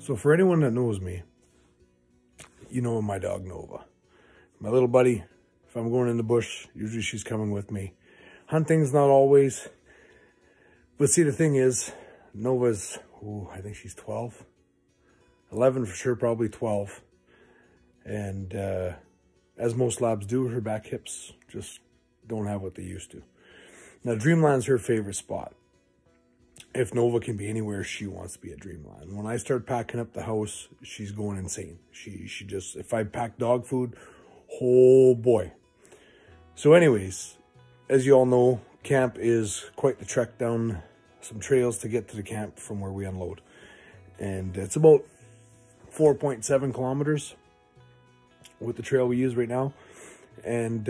So for anyone that knows me, you know my dog Nova. My little buddy, if I'm going in the bush, usually she's coming with me. Hunting's not always. But see, the thing is, Nova's, I think she's 12. 11 for sure, probably 12. And as most labs do, her back hips just don't have what they used to. Now, Dreamland's her favorite spot. If Nova can be anywhere, she wants to be at Dreamland. When I start packing up the house, she's going insane. She just, if I pack dog food, oh boy. So anyways, as you all know, camp is quite the trek down some trails to get to the camp from where we unload. And it's about 4.7 kilometers with the trail we use right now. And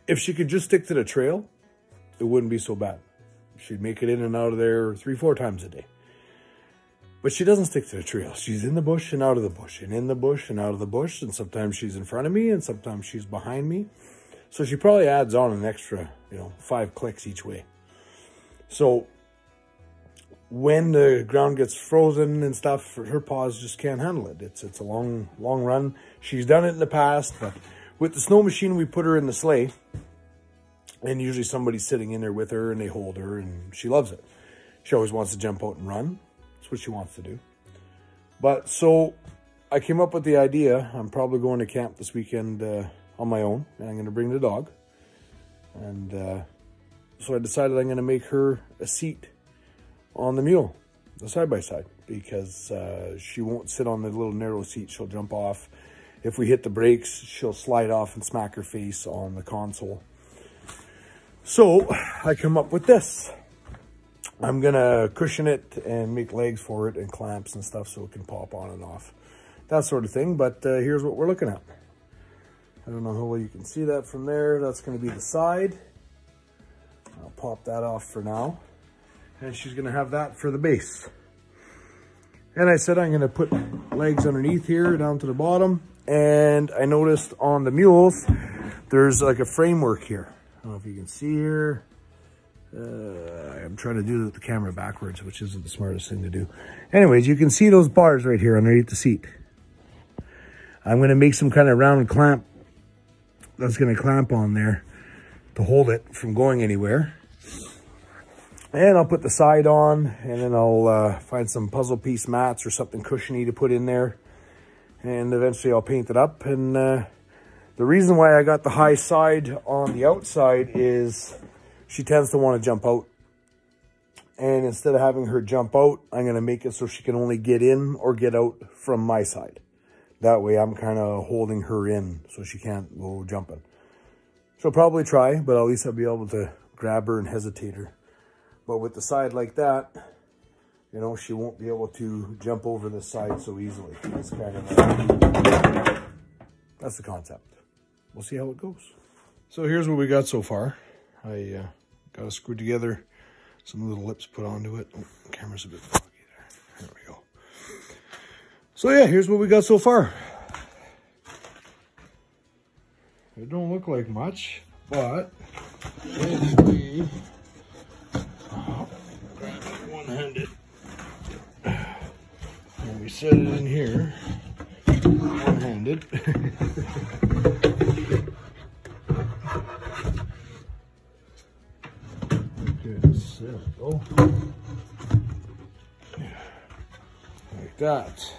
if she could just stick to the trail, it wouldn't be so bad. She'd make it in and out of there 3-4 times a day. But she doesn't stick to the trail. She's in the bush and out of the bush, and in the bush and out of the bush. And sometimes she's in front of me and sometimes she's behind me. So she probably adds on an extra, 5 clicks each way. So when the ground gets frozen and stuff, her paws just can't handle it. It's a long run. She's done it in the past, but with the snow machine, we put her in the sleigh. And usually somebody's sitting in there with her and they hold her and she loves it. She always wants to jump out and run. That's what she wants to do. But so I came up with the idea. I'm probably going to camp this weekend on my own. And I'm going to bring the dog. And so I decided I'm going to make her a seat on the mule, the side-by-side. Because she won't sit on the little narrow seat. She'll jump off. If we hit the brakes, she'll slide off and smack her face on the console. So I come up with this. I'm going to cushion it and make legs for it and clamps and stuff so it can pop on and off. That sort of thing. But here's what we're looking at. I don't know how well you can see that from there. That's going to be the side. I'll pop that off for now. And she's going to have that for the base. And I said I'm going to put legs underneath here down to the bottom. And I noticed on the mules, there's like a framework here. I don't know if you can see here. I'm trying to do the camera backwards, which isn't the smartest thing to do. Anyways, you can see those bars right here underneath the seat. I'm going to make some kind of round clamp that's going to clamp on there to hold it from going anywhere. And I'll put the side on, and then I'll find some puzzle piece mats or something cushiony to put in there. And eventually I'll paint it up. And the reason why I got the high side on the outside is she tends to want to jump out. And instead of having her jump out, I'm going to make it so she can only get in or get out from my side. That way I'm kind of holding her in so she can't go jumping. She'll probably try, but at least I'll be able to grab her and hesitate her. But with the side like that, she won't be able to jump over this side so easily. That's kind of, that's the concept. We'll see how it goes. So here's what we got so far. I got it screwed together, some little lips put onto it. Oh, the camera's a bit foggy there. There we go. So yeah, here's what we got so far. It don't look like much, but if we grab it one-handed and we set it in here one-handed. Oh, like that.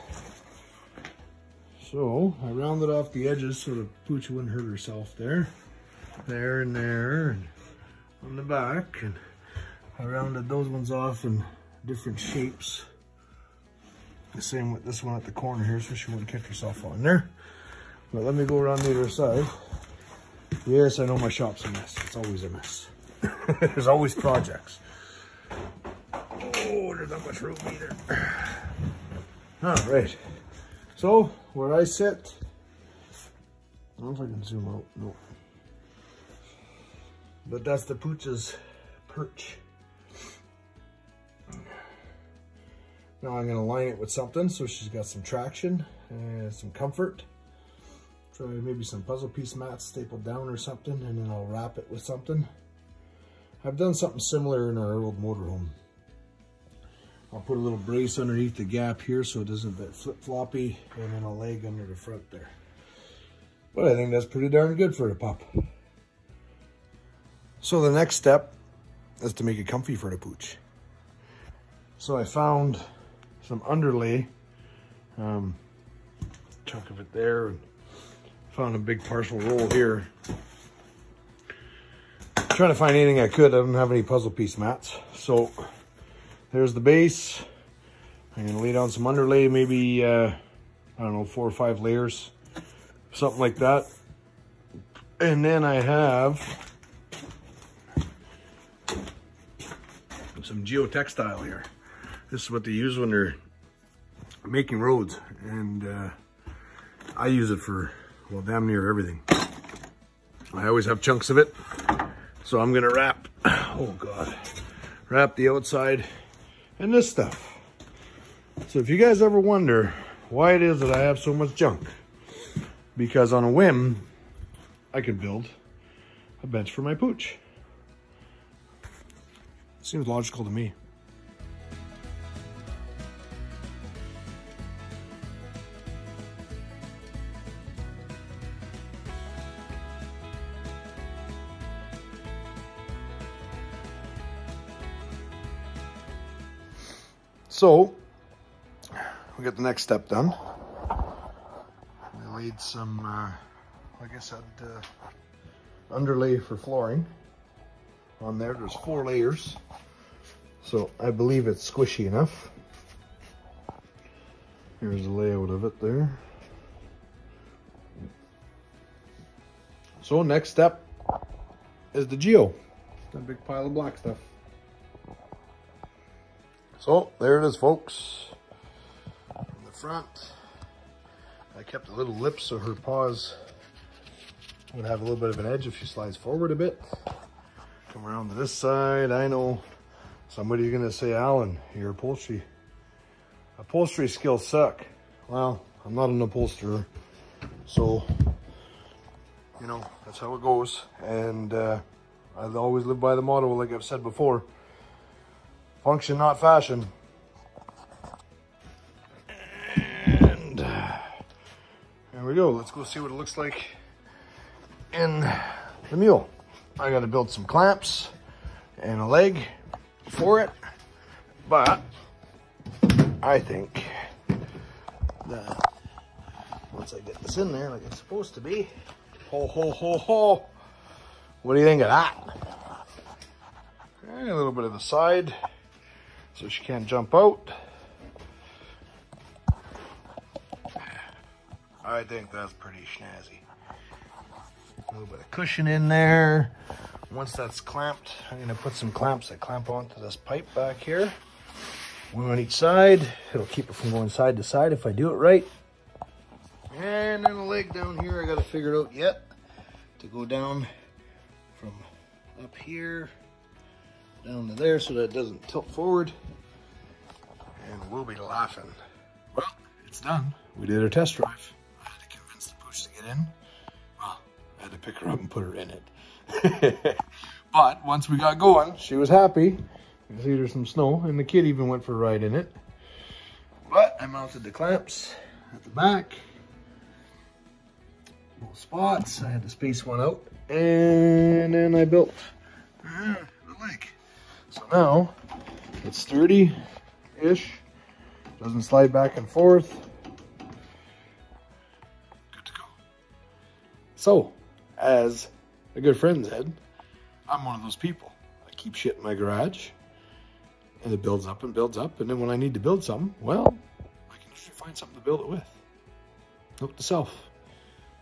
So I rounded off the edges so the Pooch wouldn't hurt herself there, and there, and on the back, and I rounded those ones off in different shapes. The same with this one at the corner here, so she wouldn't catch herself on there. But let me go around the other side. Yes, I know my shop's a mess. It's always a mess. There's always projects. Oh, there's not much room either. All right. So, where I sit, I don't know if I can zoom out. No. But that's the Pooch's perch. Now I'm going to line it with something so she's got some traction and some comfort. Try maybe some puzzle piece mats stapled down or something, and then I'll wrap it with something. I've done something similar in our old motorhome. I'll put a little brace underneath the gap here so it doesn't get flip-floppy, and then a leg under the front there. But I think that's pretty darn good for a pup. So the next step is to make it comfy for the Pooch. So I found some underlay, chunk of it there, and found a big parcel roll here. Trying to find anything I could. I don't have any puzzle piece mats. So there's the base. I'm gonna lay down some underlay, maybe, I don't know, 4 or 5 layers, something like that. And then I have some geotextile here. This is what they use when they're making roads. And I use it for, well, damn near everything. I always have chunks of it. So I'm gonna wrap, oh God, wrap the outside and this stuff. So if you guys ever wonder why it is that I have so much junk, because on a whim, I could build a bench for my Pooch. Seems logical to me. So, we got the next step done. We laid some, like I said, underlay for flooring on there. There's 4 layers. So, I believe it's squishy enough. Here's the layout of it there. So, next step is the geo. That big pile of black stuff. So there it is, folks. From the front, I kept a little lip so her paws would have a little bit of an edge if she slides forward a bit. Come around to this side. I know somebody's gonna say, Alan, your upholstery skills suck. Well, I'm not an upholsterer, so you know, that's how it goes. And I've always lived by the motto, like I've said before, function, not fashion. And there we go. Let's go see what it looks like in the mule. I got to build some clamps and a leg for it, but I think that once I get this in there like it's supposed to be, ho ho ho ho, what do you think of that? And a little bit of the side so she can't jump out. I think that's pretty snazzy. A little bit of cushion in there. Once that's clamped, I'm gonna put some clamps that clamp onto this pipe back here. One on each side. It'll keep it from going side to side if I do it right. And then a leg down here, I gotta figure it out yet. To go down from up here down to there so that it doesn't tilt forward. And we'll be laughing. Well, it's done. We did our test drive. I had to convince the Pooch to get in. Well, I had to pick her up and put her in it. But once we got going, she was happy. You can see there's some snow, and the kid even went for a ride in it. But I mounted the clamps at the back. Both spots. I had to space one out. And then I built the leg. So now it's sturdy-ish. Doesn't slide back and forth. Good to go. So, as a good friend said, I'm one of those people. I keep shit in my garage, and it builds up, and then when I need to build something, well, I can usually find something to build it with. Note to self,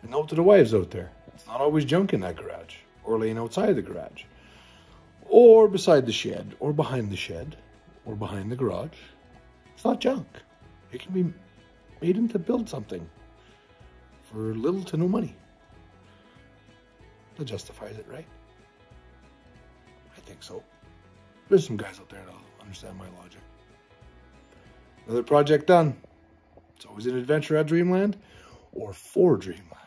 and note to the wives out there. It's not always junk in that garage, or laying outside the garage, or beside the shed, or behind the shed, or behind the garage. It's not junk. It can be made into build something for little to no money. That justifies it, right? I think so. There's some guys out there that'll understand my logic. Another project done. It's always an adventure at Dreamland or for Dreamland.